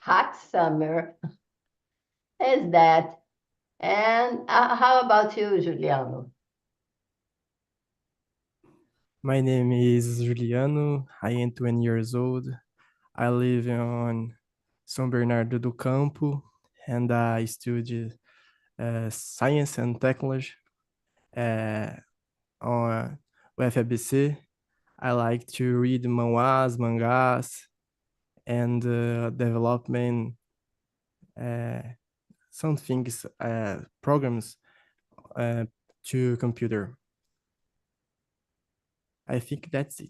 hot summer is that. And how about you, Juliano? My name is Juliano. I am 20 years old. I live on São Bernardo do Campo, and I study science and technology uh, on UFABC. I like to read mangas, and development uh, some things, programs uh, to computer. I think that's it.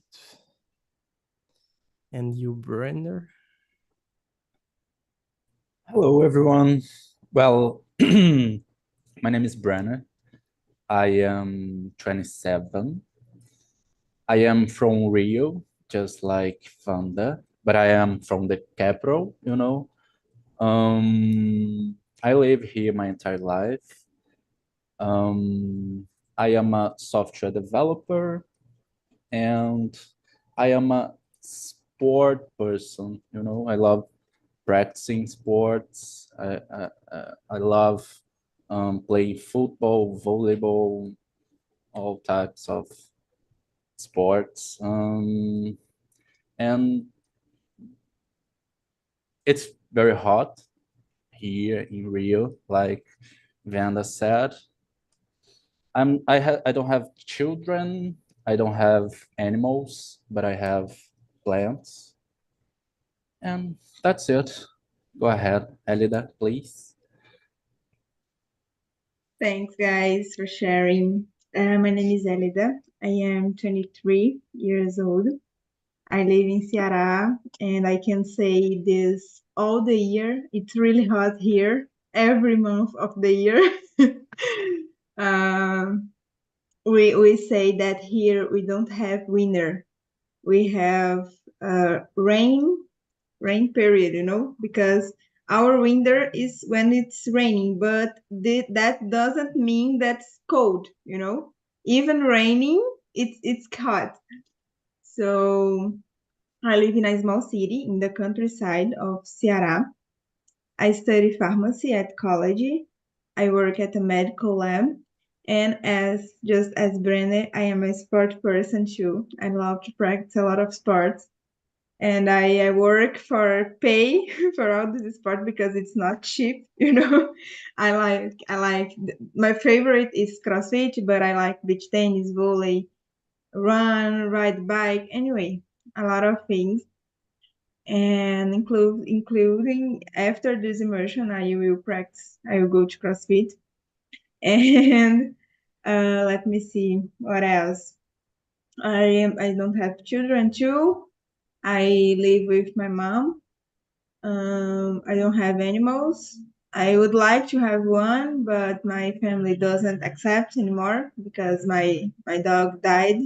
And you, Brenner? Hello, everyone. Well, my name is Brenner. I am 27. I am from Rio, just like Fanda, but I am from the capital, you know. I live here my entire life. I am a software developer and I am a sport person, you know. I love practicing sports. I love playing football, volleyball, all types of sports. And it's very hot here in Rio, like Vanda said. I don't have children. I don't have animals, but I have plants. And that's it. Go ahead, Elida, please. Thanks, guys, for sharing. My name is Elida. I am 23 years old. I live in Ceará, and I can say this all the year. It's really hot here, every month of the year. um, we say that here we don't have winter. We have rain period, you know, because our winter is when it's raining, but that doesn't mean that's cold, you know. Even raining, it's hot. So I live in a small city in the countryside of Ceará. I study pharmacy at college. I work at a medical lab. And just as Brenda, I am a sport person too. I love to practice a lot of sports. And I work for pay for all this sport because it's not cheap, you know. I like my favorite is CrossFit, but I like beach tennis, volley, run, ride bike, anyway, a lot of things. And including after this immersion, I will go to CrossFit. And let me see what else. I don't have children too. I live with my mom. I don't have animals. I would like to have one, but my family doesn't accept anymore because my dog died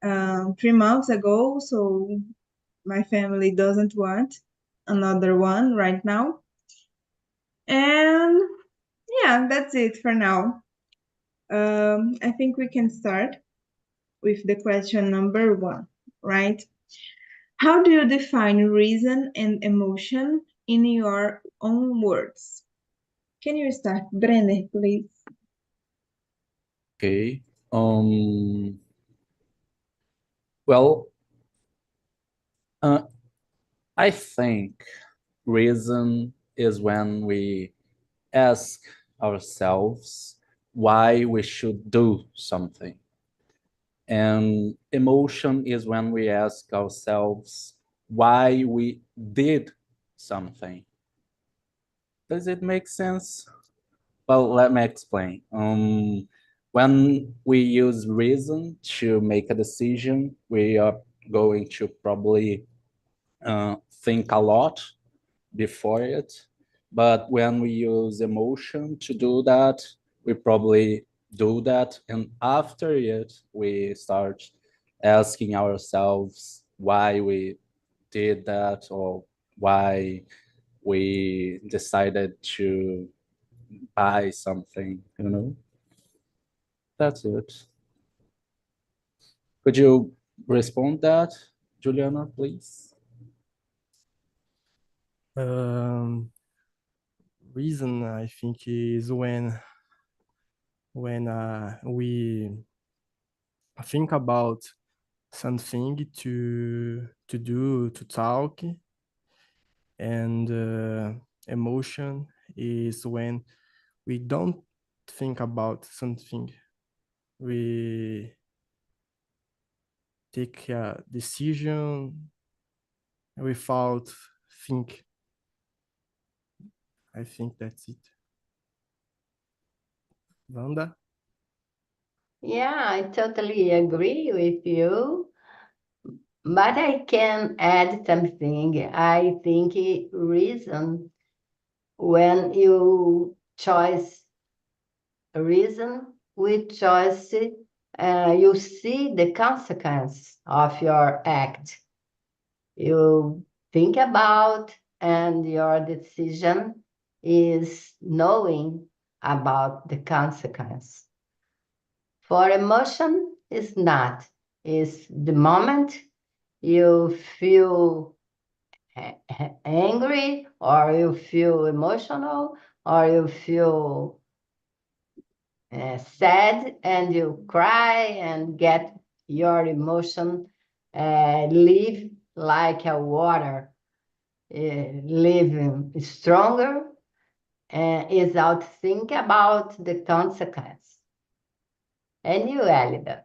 3 months ago. So my family doesn't want another one right now. And yeah, that's it for now. I think we can start with the question number 1, right? How do you define reason and emotion in your own words? Can you start, Brenner, please? Okay. Well, I think reason is when we ask ourselves why we should do something. And emotion is when we ask ourselves why we did something. Does it make sense? Well, let me explain. When we use reason to make a decision, we are going to probably think a lot before it. But when we use emotion to do that, we probably do that. And after it, we start asking ourselves why we did that or why we decided to buy something, you know? That's it. Could you respond that, Juliana, please? Um, Reason I think is when we think about something to do, to talk, and emotion is when we don't think about something. We take a decision without think. I think that's it. Wanda? Yeah, I totally agree with you. But I can add something. I think reason, when you choose a reason with choice, you see the consequence of your act. You think about, and your decision is knowing about the consequence. For emotion, is not. Is the moment you feel angry, or you feel emotional, or you feel sad, and you cry and get your emotion live like a water, live stronger, without think about the consequence. And you, Elida?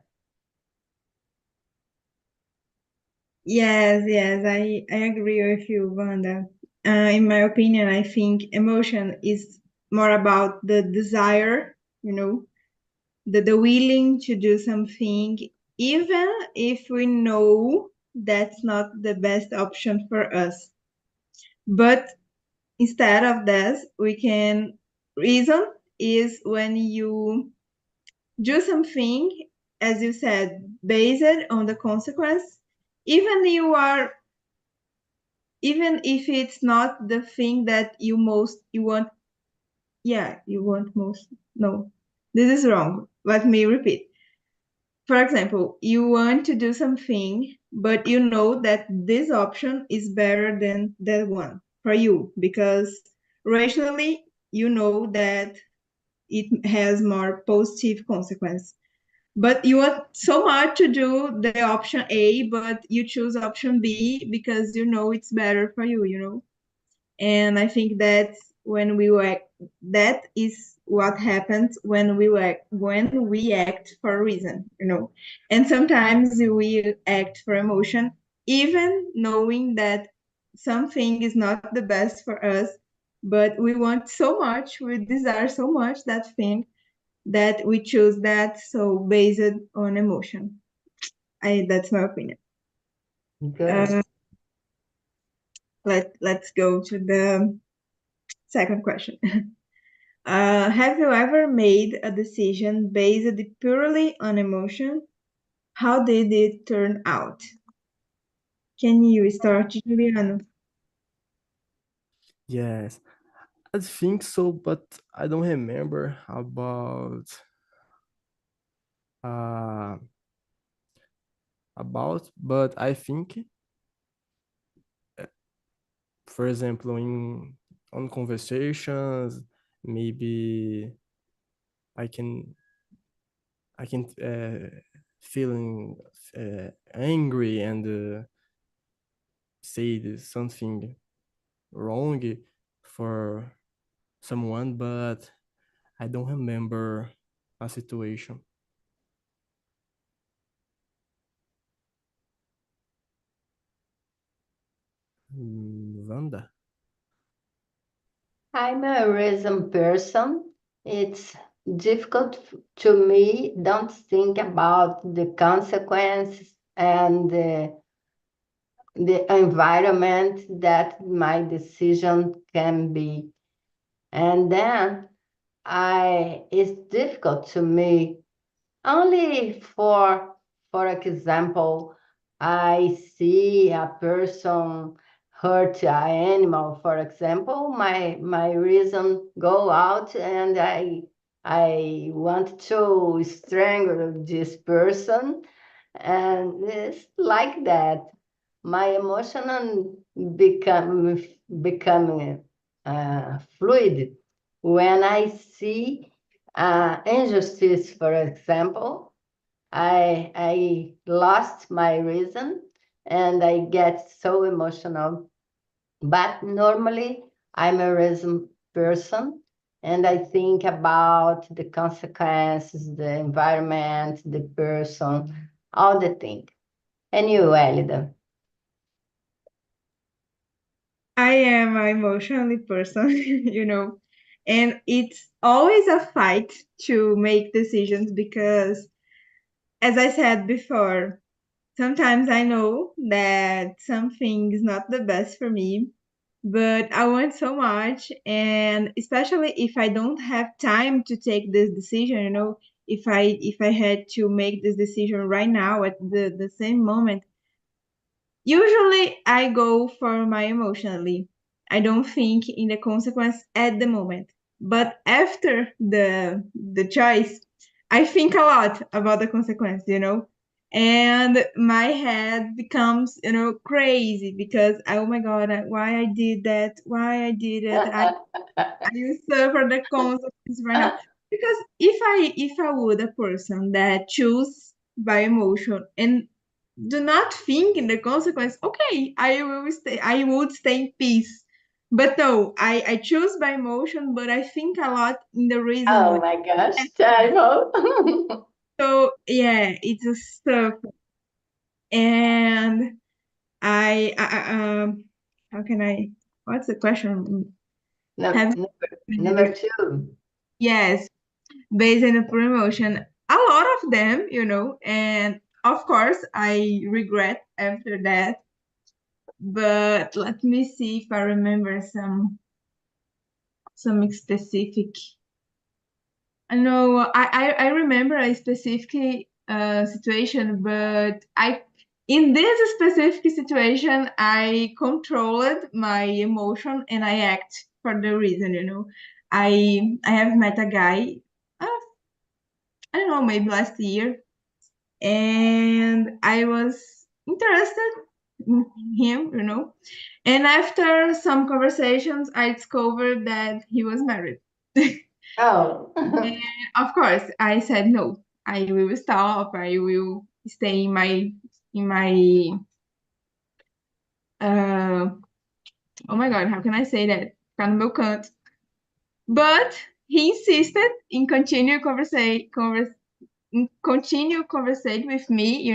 Yes, yes, I agree with you, Wanda. In my opinion, I think emotion is more about the desire, the willing to do something, even if we know that's not the best option for us. But instead of this, we can reason is when you do something, as you said, based on the consequence, even even if it's not the thing that you want. Yeah, you want most. No, this is wrong. Let me repeat. For example, you want to do something, but you know that this option is better than that one for you, because rationally you know that it has more positive consequence. But you want so much to do the option A, but you choose option B because you know it's better for you. And I think that's when we act. That is what happens when we act for a reason. And sometimes we act for emotion, even knowing that something is not the best for us, but we want so much, we desire so much that thing, that we choose that, so based on emotion. That's my opinion. Good. uh, let's go to the second question. Have you ever made a decision based purely on emotion? How did it turn out? Can you start, Juliano? Yes, I think so, but I don't remember uh but I think, for example, in on conversations, maybe I can feeling angry and say something wrong for someone, but I don't remember a situation. Wanda? I'm a reason person. It's difficult to me. Don't think about the consequences and the environment that my decision can be. And then it's difficult to me. Only for example, I see a person hurt an animal, for example, my reason go out, and I want to strangle this person, and it's like that. My emotion becoming fluid when I see injustice, for example. I lost my reason and I get so emotional. But normally I'm a reason person and I think about the consequences, the environment, the person, all the thing. And you, Elida? I am an emotionally person, and it's always a fight to make decisions because, as I said before, sometimes I know that something is not the best for me, but I want so much, and especially if I don't have time to take this decision, if I had to make this decision right now at the same moment. Usually, I go for my emotionally. I don't think in the consequence at the moment. But after the choice, I think a lot about the consequence. And my head becomes, crazy because oh my God, why I did that, why I did it. I will suffer the consequences right now. Because if I would a person that choose by emotion and do not think in the consequence, okay, I would stay in peace. But no, I choose by emotion, but I think a lot in the reason Oh why. my gosh, terrible. So yeah, it's a stuff. And how can I, what's the question? Have Number two. Yes, based on a promotion. A lot of them, and of course I regret after that. But let me see if I remember some specific. I know I remember a specific situation, but I in this specific situation I controlled my emotion and I act for the reason. I have met a guy. Uh, I don't know, maybe last year, and I was interested in him. And after some conversations, I discovered that he was married. Oh. Of course, I said no. I will stop. I will stay in my uh oh my God, how can I say that? Ficar no meu canto. But he insisted in continue conversate with me,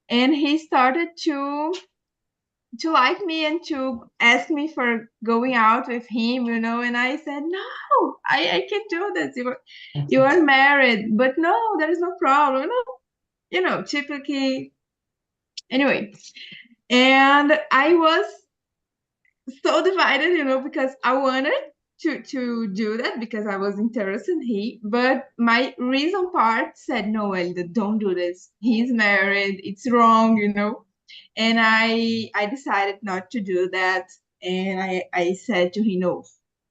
and he started to like me and to ask me for going out with him, and I said no, I can't do this. You are married, but no, there is no problem. Typically, anyway. And I was so divided, because I wanted to do that because I was interested in him, but my reason part said no, Elda, don't do this. He's married, it's wrong. And I decided not to do that, and I said to him, no,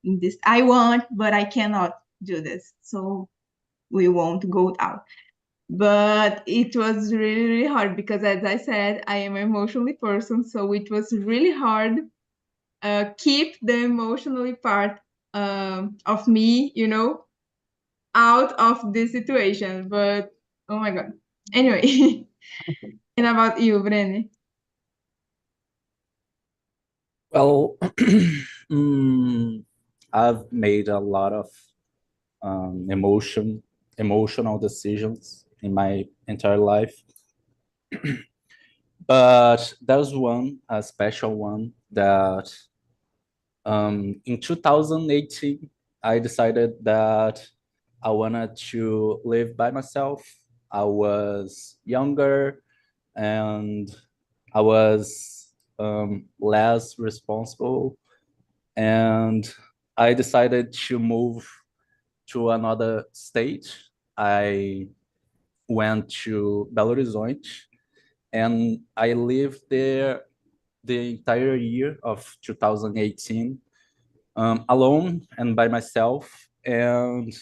in this I want, but I cannot do this, so we won't go out. But it was really, really hard because, as I said, I am an emotionally person, so it was really hard keep the emotionally part of me, out of this situation. But oh my God. Anyway, and about you, Brené? Well, I've made a lot of emotional decisions in my entire life, but there's one, a special one that in 2018 I decided that I wanted to live by myself. I was younger and I was less responsible, and I decided to move to another state. I went to Belo Horizonte and I lived there the entire year of 2018 alone and by myself. And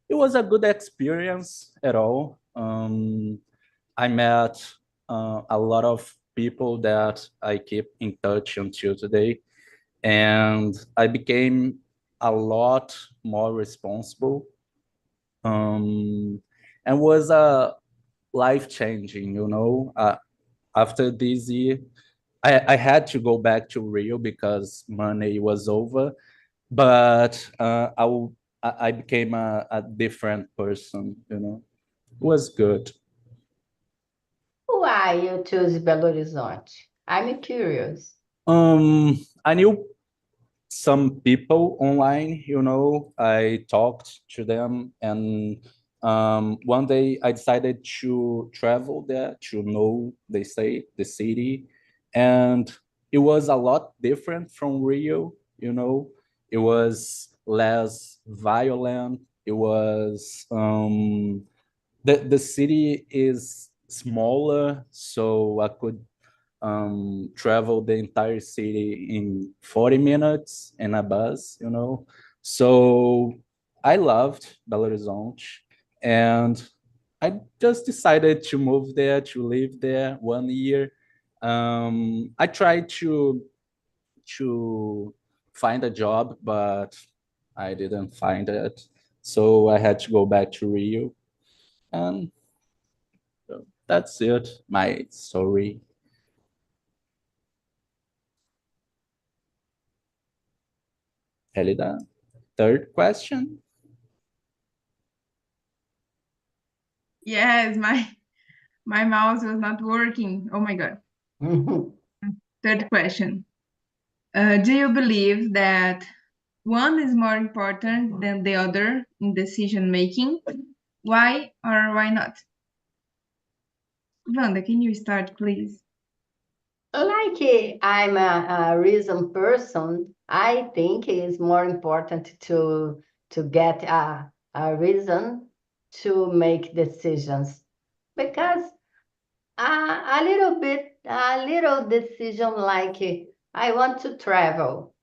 it was a good experience at all. I met a lot of people that I keep in touch until today. And I became a lot more responsible. And was life-changing, you know. After this year, I had to go back to Rio because money was over, but I became a different person, you know. It was good. Why you choose Belo Horizonte? I'm curious. I knew some people online, you know. I talked to them, and one day I decided to travel there to know the state, the city, and it was a lot different from Rio, you know. It was less violent. It was the city is smaller, so I could travel the entire city in 40 minutes in a bus, you know. So I loved Belo Horizonte, and I just decided to move there, to live there 1 year. I tried to find a job, but I didn't find it. So I had to go back to Rio, and that's it, my story. Helida, third question. Yes, my mouse was not working. Oh my God. Third question. Do you believe that one is more important than the other in decision making? Why or why not? Wanda, can you start, please? Like I'm a reason person, I think it's more important to get a reason to make decisions because a little decision like I want to travel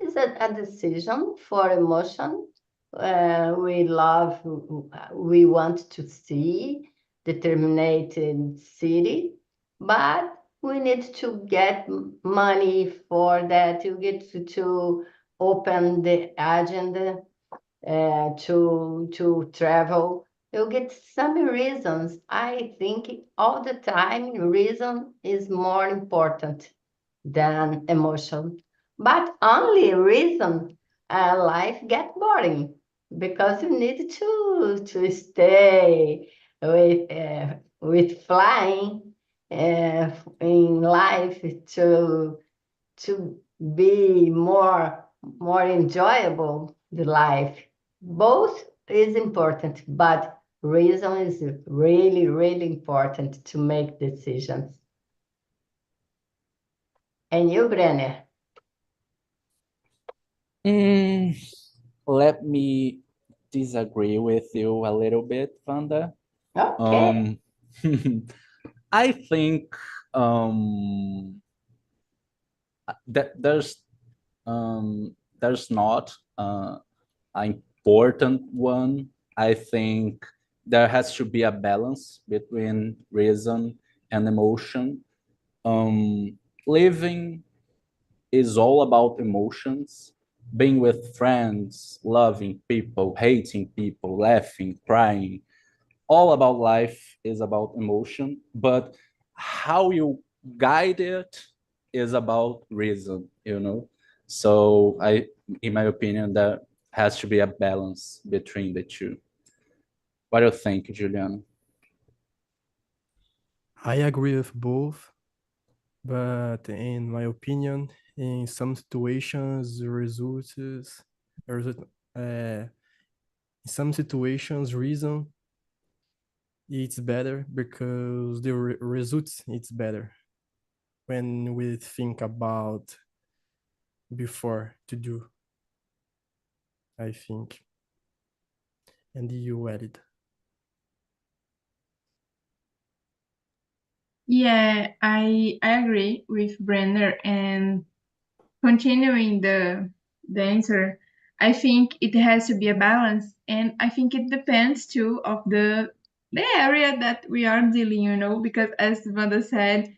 is a decision for emotion. We love, we want to see determined city, but we need to get money for that. You get to open the agenda to travel. You get some reasons. I think all the time reason is more important than emotion. But only reason life get boring because you need to stay with flying in life to be more enjoyable the life. Both is important, but reason is really important to make decisions. And you, Brenner? Mm, let me disagree with you a little bit, Vanda. Okay. Um, I think that there's not an important one. I think there has to be a balance between reason and emotion. Living is all about emotions, being with friends, loving people, hating people, laughing, crying. All about life is about emotion, but how you guide it is about reason, you know? So in my opinion, there has to be a balance between the two. What do you think, Juliana? I agree with both, but in my opinion, in some situations, result, in some situations, reason it's better because the results it's better when we think about before to do. I think, and you added. Yeah, I agree with Brenner, and continuing the answer, I think it has to be a balance, and I think it depends too of the area that we are dealing, because as Wanda said,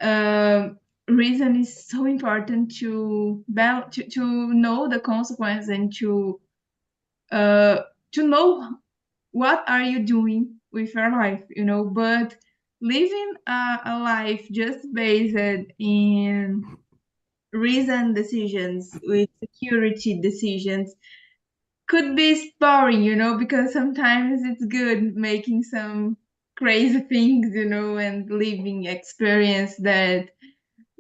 reason is so important to know the consequence and to know what are you doing with your life, you know. But living a life just based in reason decisions with security decisions could be boring, you know, because sometimes it's good making some crazy things, you know, and living experience that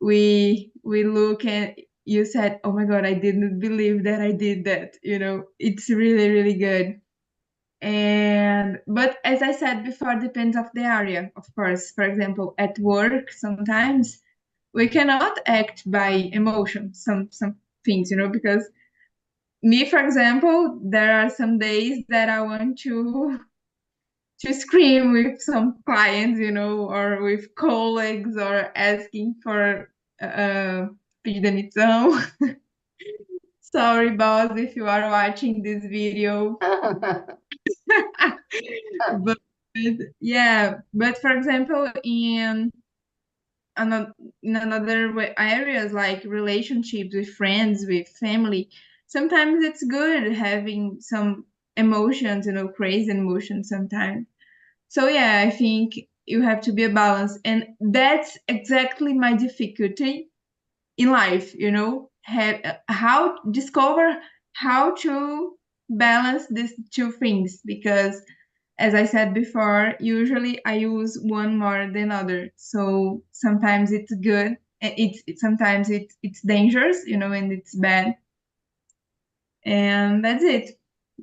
we look and you said, oh my god, I didn't believe that I did that, you know. It's really, really good. And but as I said before, depends of the area, of course. For example, at work sometimes we cannot act by emotion, some things, you know, because me, for example, there are some days that I want to scream with some clients, you know, or with colleagues, or asking for pedir demissão. Sorry, boss, if you are watching this video. But yeah, but for example, in another areas like relationships with friends, with family, sometimes it's good having some emotions, you know, crazy emotions sometimes. So yeah, I think you have to be a balance, and that's exactly my difficulty in life, you know, how discover how to balance these two things, because as I said before, usually I use one more than other. So sometimes it's good, and sometimes it's dangerous, you know, and it's bad. And that's it,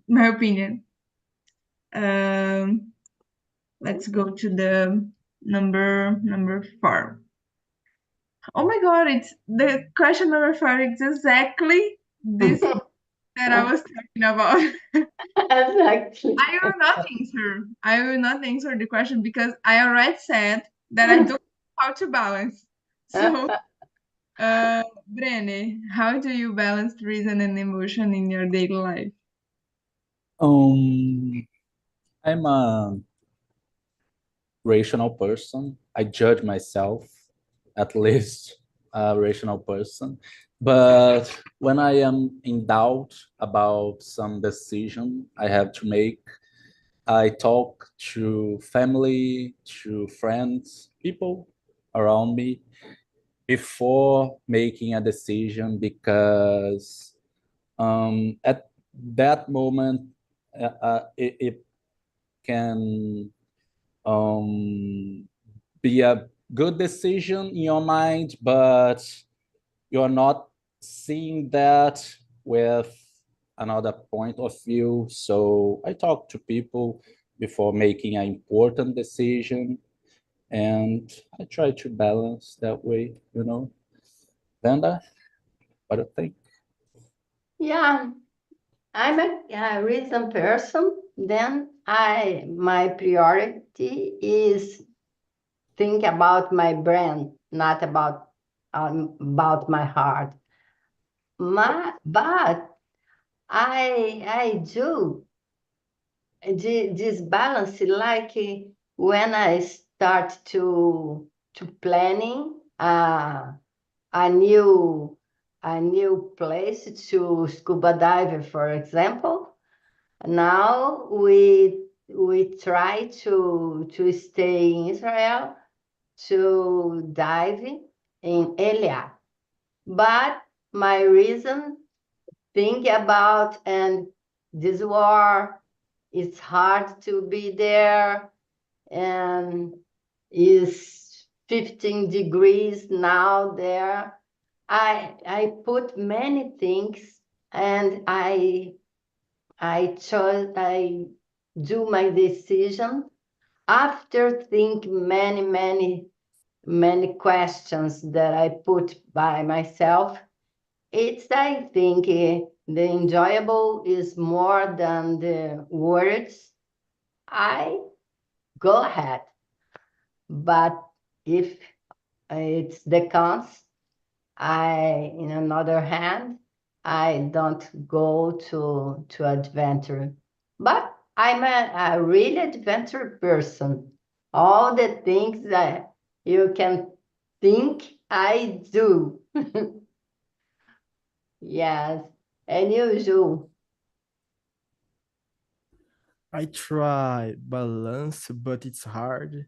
my opinion. Let's go to the number 4. Oh my god, it's the question number 4 is exactly this that I was talking about. Exactly. I will not answer the question because I already said that I don't know how to balance. So, Brene, how do you balance reason and emotion in your daily life? I'm a rational person. I judge myself, at least a rational person. But when I am in doubt about some decision I have to make, I talk to family, to friends, people around me before making a decision, because at that moment it can be a good decision in your mind, but you're not seeing that with another point of view. So I talk to people before making an important decision, and I try to balance that way, you know. Vanda, what do you think? Yeah, I'm a reason person. Then my priority is think about my brain, not about my heart. But I do this balance, like when I start to planning a new place to scuba dive, for example. Now we try to stay in Israel to dive in Elia. But my reason, think about, and this war, it's hard to be there, and is 15 degrees now there. I put many things, and I do my decision after think many questions that I put by myself. It's, I think, the enjoyable is more than the words. I go ahead, but if it's the cons, in another hand, I don't go to adventure. But I'm a really adventure person. All the things that you can think, I do. Yes. And you? I try balance, but it's hard.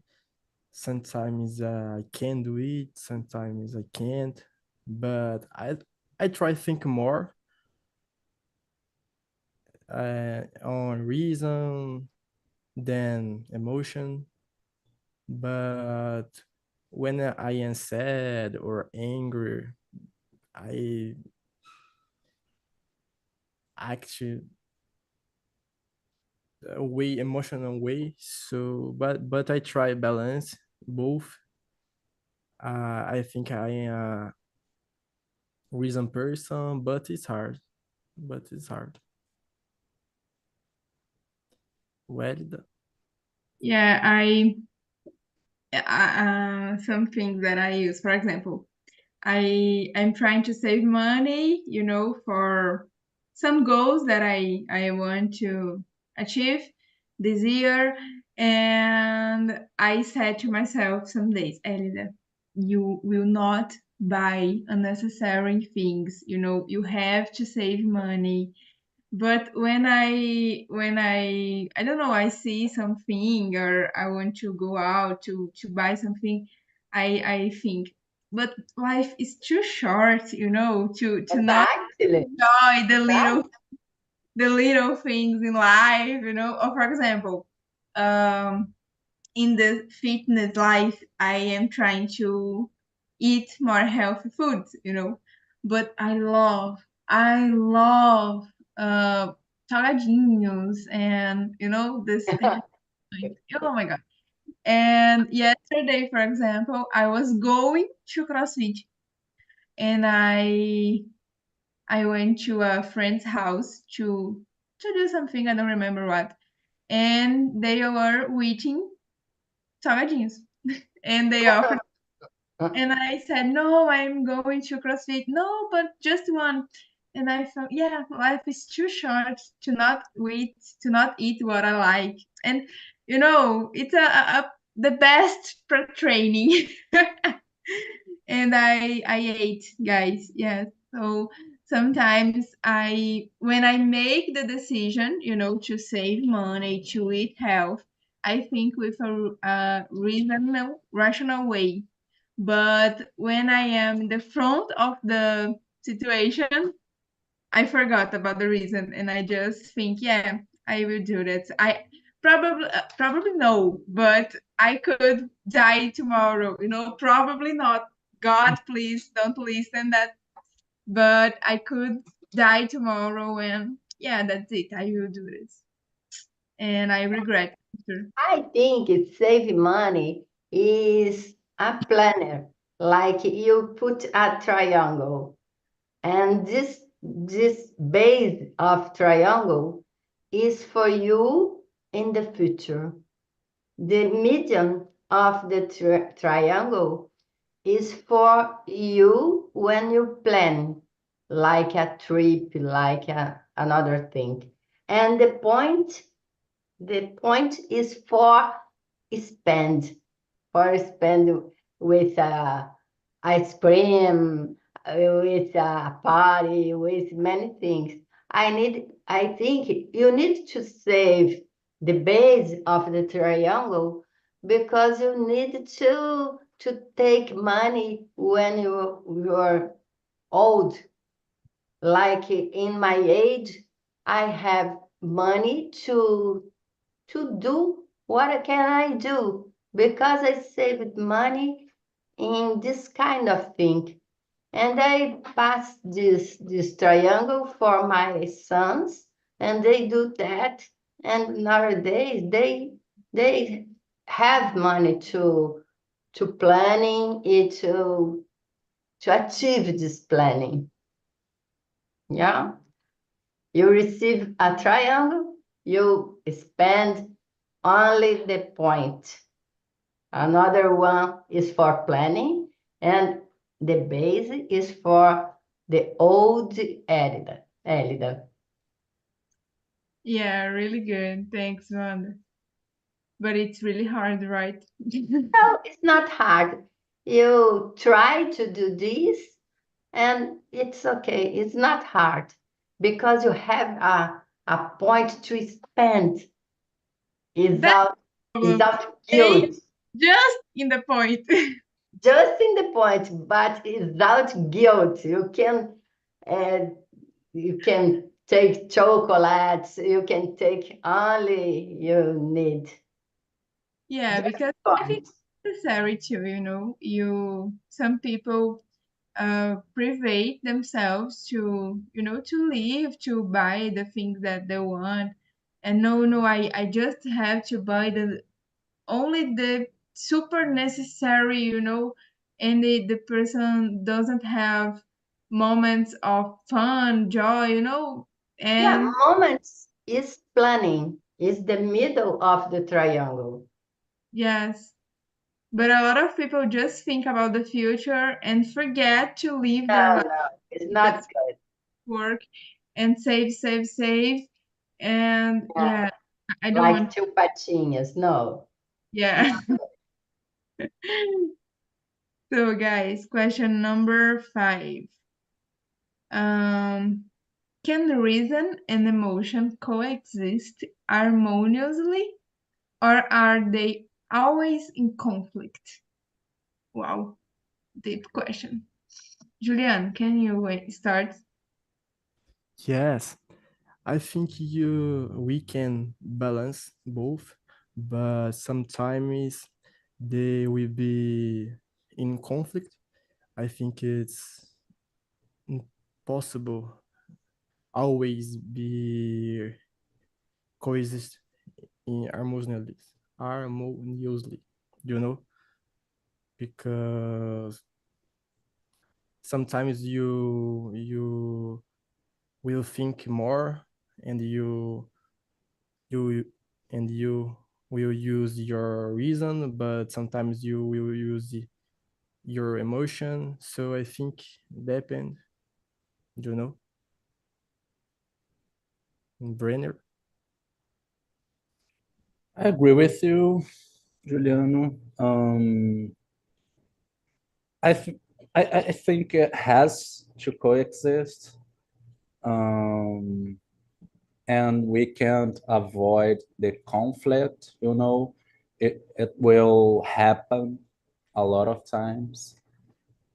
Sometimes I can do it, sometimes I can't. But I try think more on reason than emotion. But when I am sad or angry, I act a way emotional way. So, but I try balance both. I think I am a reason person, but it's hard. But it's hard. Well, Yeah, some things that I use. For example, I'm trying to save money, for some goals that I want to achieve this year. And I said to myself some days, Elida, you will not buy unnecessary things. You have to save money. But when I don't know, I see something or I want to go out to buy something, I think, but life is too short, to not Exactly. enjoy the Right. little things in life, Or for example, um in the fitness life, I am trying to eat more healthy foods, But I love uh salgadinhos and this oh my god. And yesterday, for example, I was going to CrossFit and I went to a friend's house to do something, I don't remember what. And they were eating salgadinhos and they offered. And I said, no, I'm going to CrossFit. No, but just one. And I thought, yeah, life is too short to not eat what I like. And it's the best for training. And I ate, guys. Yes. So sometimes when I make the decision, to save money, to eat health, I think with a reasonable, rational way. But when I am in the front of the situation, I forgot about the reason, and I just think, yeah, I will do that. I probably no, but I could die tomorrow. Probably not. God, please don't listen that. But I could die tomorrow, and yeah, that's it. I will do this, and I regret after. I think it save money is a planner. Like you put a triangle, and this base of triangle is for you in the future. The median of the triangle is for you when you plan, like a trip, like another thing. And the point is spend, spend with ice cream, with a party, with many things. I think you need to save the base of the triangle because you need to take money when you're old. Like in my age, I have money to do what can I do because I saved money in this kind of thing. And I pass this triangle for my sons, and they do that. And nowadays they have money to planning it to achieve this planning. Yeah, you receive a triangle, you spend only the point. Another one is for planning, and the base is for the old Elida. Yeah, really good. Thanks, Wanda. But it's really hard, right? No, it's not hard. you try to do this, and it's okay. It's not hard because you have a point to spend That's without the problem. without Stay guilt. just in the point. Just in the point, but without guilt. Uh, you can take chocolates. You can take only you need. Yeah, Just because I think point. it's necessary too, you know. Some people private themselves to, you know, to live, to buy the things that they want. And no, I just have to buy the only the super necessary, you know, and the person doesn't have moments of fun, joy, you know. Yeah, And moments is planning. Is the middle of the triangle. yes, but a lot of people just think about the future and forget to live their No, life. no, it's not That's good. work and save. And Yeah, yeah, I don't like want, two patinhas. No. yeah. So, guys, question number 5. Um, can reason and emotion coexist harmoniously, or are they always in conflict? Wow, deep question. Julian, can you start? Yes, I think we can balance both, but sometimes they will be in conflict. I think it's impossible always be coexist in harmoniously, you know, because sometimes you will think more, and you you will use your reason, but sometimes you will use your emotion. So I think depend, you know, Brenner. I agree with you, Juliano. I, th- I think it has to coexist, um, and we can't avoid the conflict. You know, it will happen a lot of times,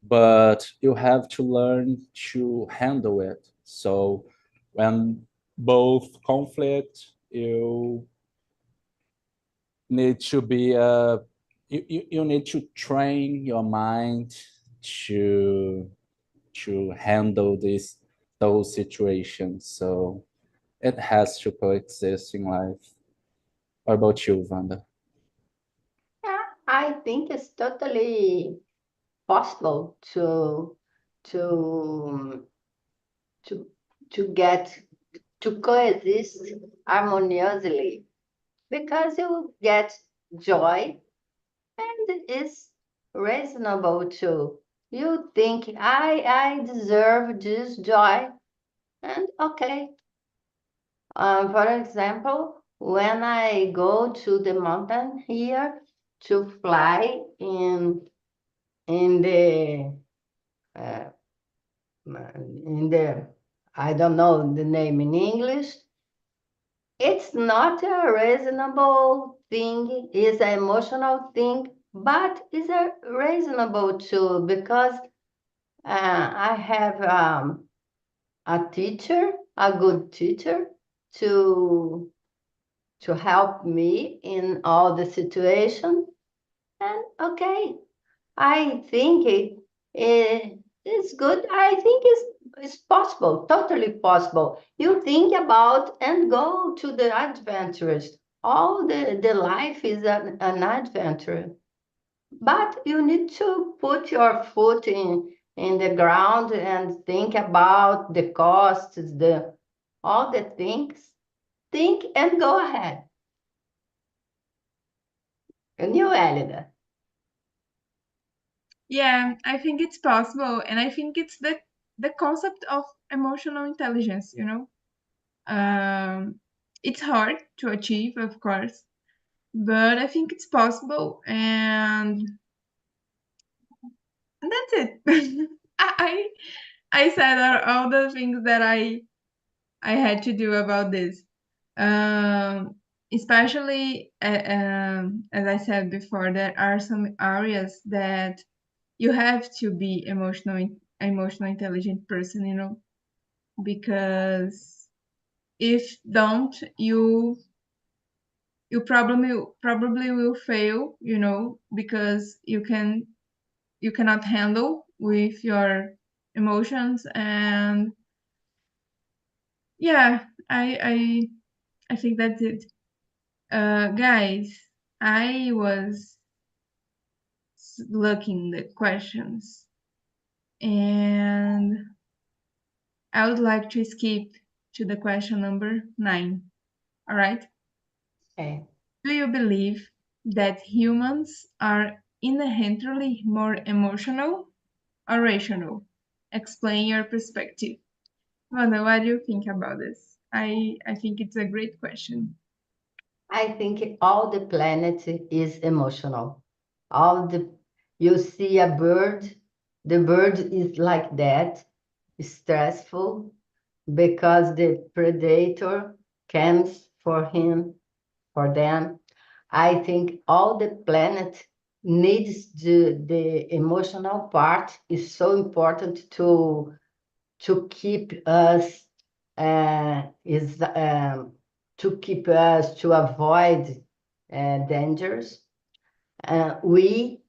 but you have to learn to handle it. So when both conflict, you need to be you need to train your mind to handle those situations. So it has to coexist in life. What about you, Vanda? Yeah, I think it's totally possible to to to get to coexist harmoniously because you get joy and it's reasonable too. You think I deserve this joy, and okay. For example, when I go to the mountain here to fly in uh, in the I don't know the name in English. It's not a reasonable thing, it's an emotional thing, but it's a reasonable too because I have a teacher, a good teacher, to to help me in all the situation. And okay, I think it's good. I think it's possible, totally possible. You think about and go to the adventures. All the life is an adventure. But you need to put your foot in the ground and think about the costs, the all the things. Think and go ahead. And you, Elida. Yeah, I think it's possible, and I think it's the concept of emotional intelligence, you know. Um, it's hard to achieve, of course, but I think it's possible. And that's it. I said all the things that I had to do about this. Especially as I said before, there are some areas that you have to be emotional intelligent person, you know, because if don't, you probably will fail, you know, because you cannot handle with your emotions. And yeah, I think that's it. Guys, I was looking the questions, and I would like to skip to the question number 9. All right. Okay. Do you believe that humans are inherently more emotional or rational? Explain your perspective. Wanda, what do you think about this? I think it's a great question. I think all the planet is emotional. All the You see a bird, the bird is like that, stressful because the predator comes for him, for them. I think all the planet needs the emotional part is so important to keep us is to keep us to avoid dangers. We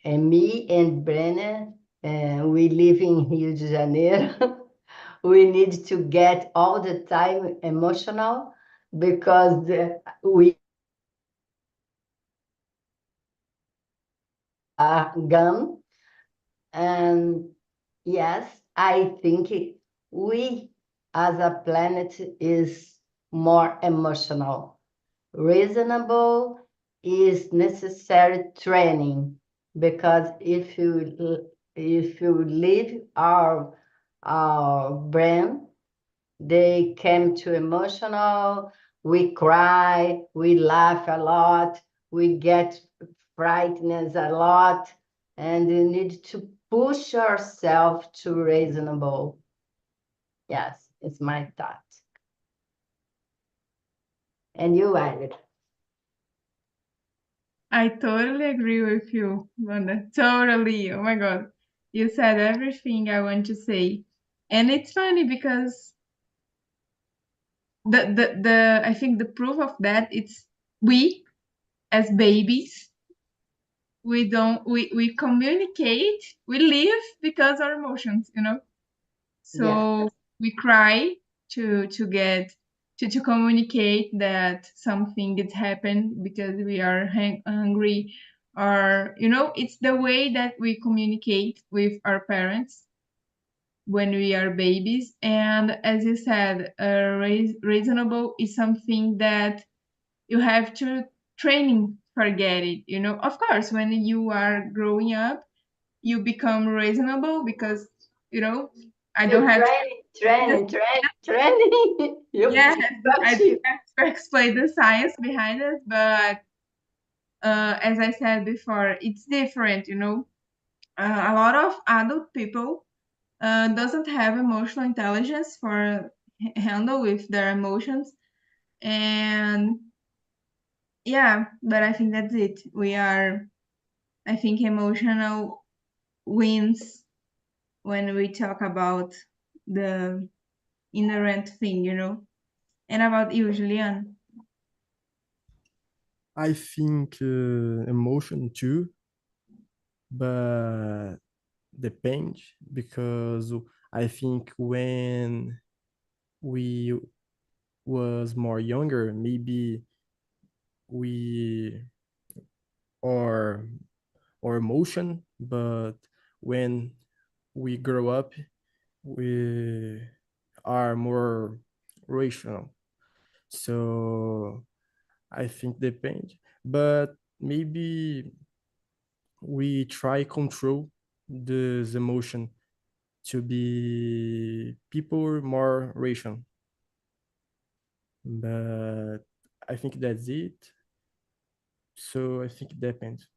and me and Brenner, we live in Rio de Janeiro. We need to get all the time emotional because we are gone. And yes, I think we as a planet is more emotional. Reasonable is necessary training because if you leave our brain, they came to emotional, we cry, we laugh a lot, we get frightened a lot, and you need to push yourself to reasonable. Yes, it's my thought. And you, Iris? I totally agree with you, Wanda. Totally. Oh my God. You said everything I want to say. And it's funny because the I think the proof of that, it's we as babies, we communicate, we live because our emotions, you know. So we cry to get to communicate that something has happened because we are hungry, or you know, it's the way that we communicate with our parents when we are babies. And as you said, reasonable is something that you have to training forget it, you know. Of course, when you are growing up, you become reasonable because, you know, I don't have Training. yeah, I But don't have to explain the science behind it, but as I said before, it's different, you know. A lot of adult people doesn't have emotional intelligence for handle with their emotions. And yeah, but I think that's it. I think emotional wins when we talk about the inherent thing, you know. And about you, Julian? I think emotion too, but depends because I think when we was more younger, maybe we or or emotion, but when we grow up, we are more rational. So I think depends, but maybe we try control this emotion to be people more rational. But I think that's it. So I think it depends.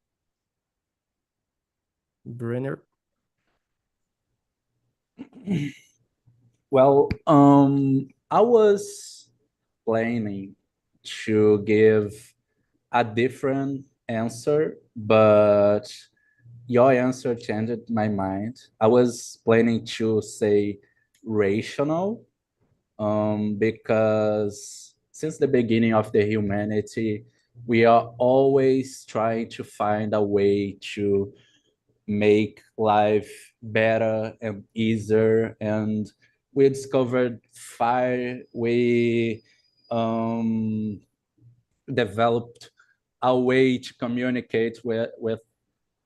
Brenner. Well, I was planning to give a different answer, but your answer changed my mind. I was planning to say rational, because since the beginning of the humanity, we are always trying to find a way to make life better and easier. And we discovered fire. We um, developed a way to communicate with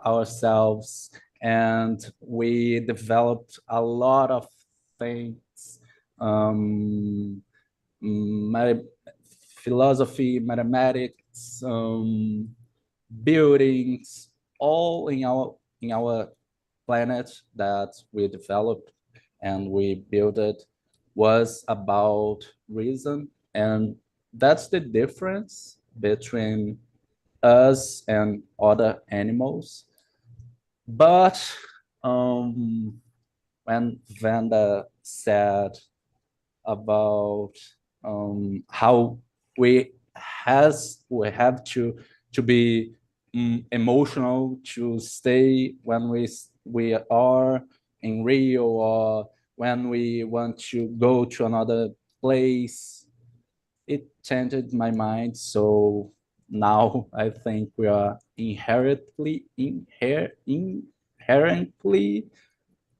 ourselves, and we developed a lot of things, um, math- philosophy, mathematics, buildings, all in our planet that we developed and we built it was about reason. And that's the difference between us and other animals. But um, when Vanda said about how we have to be emotional to stay when we are in Rio, or when we want to go to another place, it changed my mind. So now I think we are inherently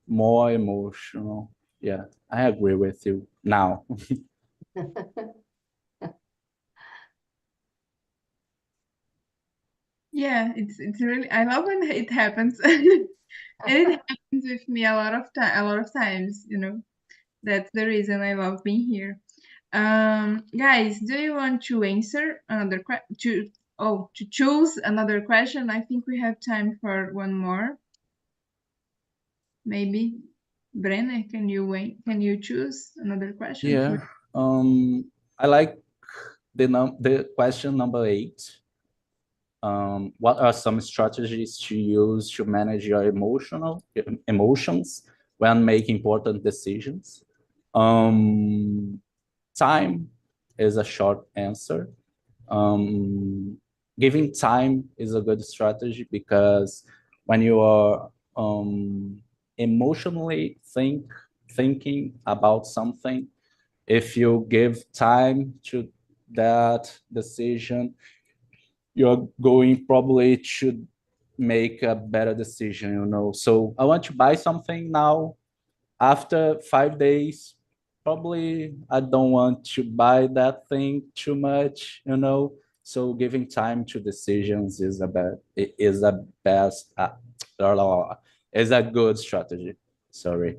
more emotional. Yeah, I agree with you now. Yeah, it's really, I love when it happens. And it happens with me a lot of times, you know. That's the reason I love being here. Guys, do you want to answer another to choose another question? I think we have time for one more. Maybe. Brenner, can you choose another question? Yeah. I like the question number 8. What are some strategies to use to manage your emotions when making important decisions? Um, Time is a short answer. Um, Giving time is a good strategy, because when you are emotionally thinking about something, if you give time to that decision, you're going probably to make a better decision, you know. So I want to buy something now. After 5 days, probably I don't want to buy that thing too much, you know. So giving time to decisions is a best is a good strategy. Sorry,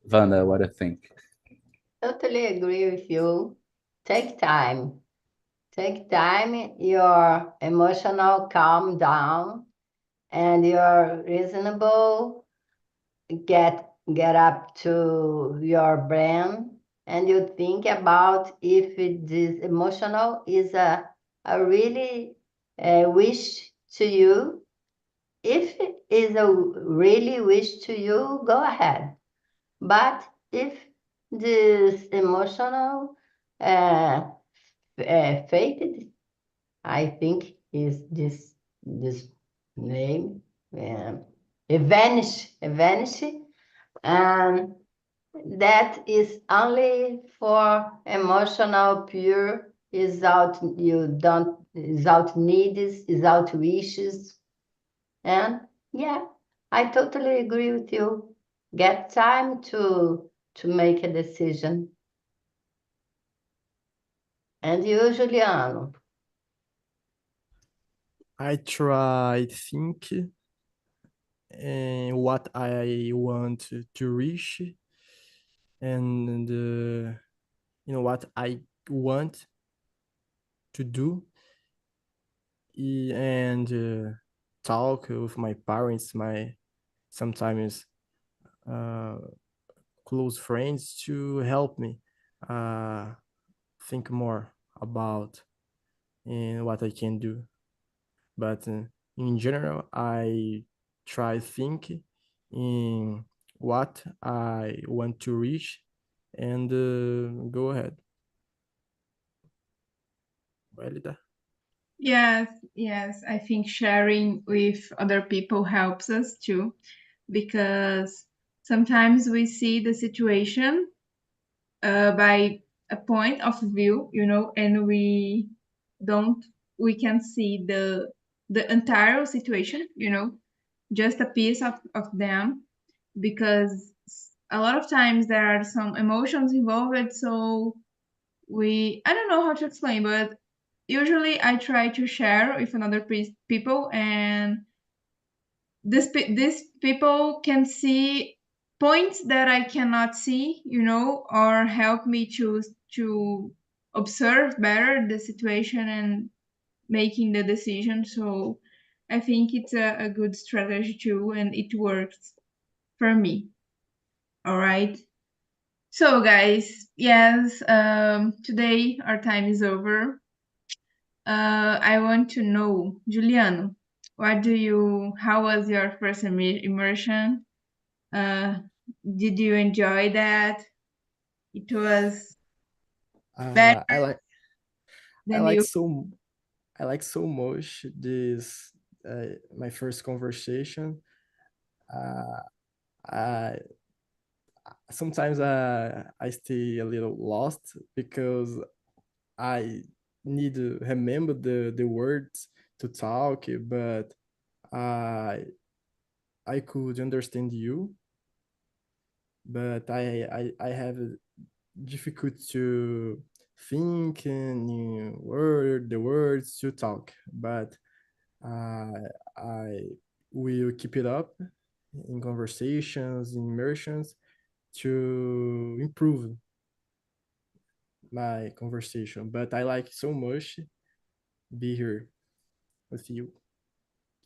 Vanda, what do you think? Totally agree with you. Take time. Take time, your emotional calm down, and you're reasonable. Get up to your brain, and you think about if this emotional is a really wish to you. If it is a really wish to you, go ahead. But if this emotional uh, faded, I think is this name, vanish, and that is only for emotional pure, without you don't, without needs, without wishes. And yeah, I totally agree with you. Get time to make a decision. And you, Juliano? I try think and what I want to reach, and what I want to do, and talk with my parents, my sometimes uh, close friends, to help me uh, think more about and what I can do. But in general, I try think in what I want to reach, and go ahead. Válida. Yes, I think sharing with other people helps us too, because sometimes we see the situation by a point of view, and we can see the entire situation, just a piece of them, because a lot of times there are some emotions involved, so I don't know how to explain, but usually I try to share with another people, and these people can see points that I cannot see, or help me to observe better the situation and making the decision. So I think it's a good strategy too, and it works for me. All right. So guys, yes, today our time is over. I want to know, Juliano, how was your first immersion? Did you enjoy that? It was better I like than you. I like so much this my first conversation. Uh, I sometimes I stay a little lost because I need to remember the words to talk, but I I could understand you, but I have difficult to think in the words to talk, but I will keep it up in conversations, in immersions to improve my conversation. But I like so much be here with you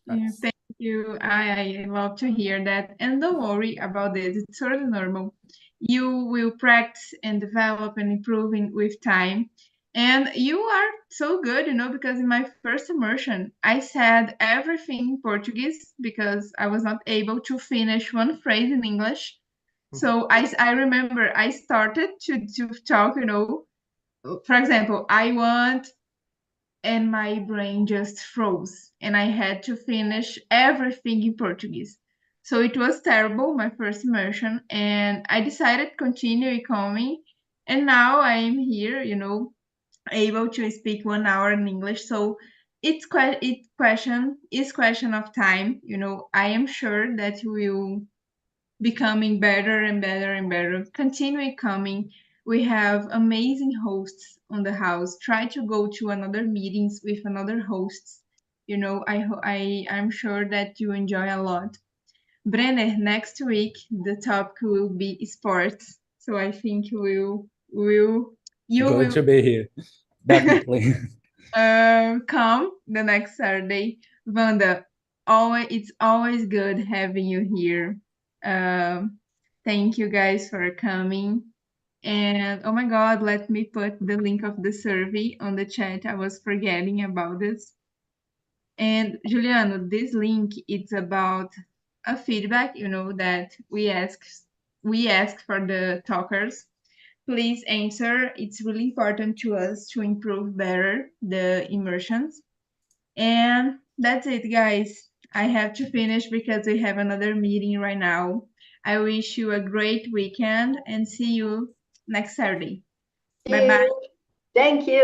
Yeah, guys. thank you. I love to hear that. And don't worry about this, it's totally normal. You will practice and develop and improving with time. And you are so good, because in my first immersion, I said everything in Portuguese because I was not able to finish one phrase in English. So I remember I started to talk, for example, I want, and my brain just froze and I had to finish everything in Portuguese. So it was terrible, my first immersion, and I decided to continue coming. And now I am here, able to speak 1 hour in English. So it's question of time. I am sure that we will becoming better and better and better. Continue coming. We have amazing hosts on the house. Try to go to another meetings with another hosts. I'm sure that you enjoy a lot. Brenner, next week the topic will be sports. So I think you Good will to be here. Definitely. come the next Saturday. Wanda, it's always good having you here. Um, thank you guys for coming. And oh my God, let me put the link of the survey on the chat. I was forgetting about this. And Juliano, this link it's about a feedback, that we ask for the talkers. Please answer. It's really important to us to improve better the immersions. And that's it, guys. I have to finish because we have another meeting right now. I wish you a great weekend and see you next Saturday. See Bye bye. you. Thank you.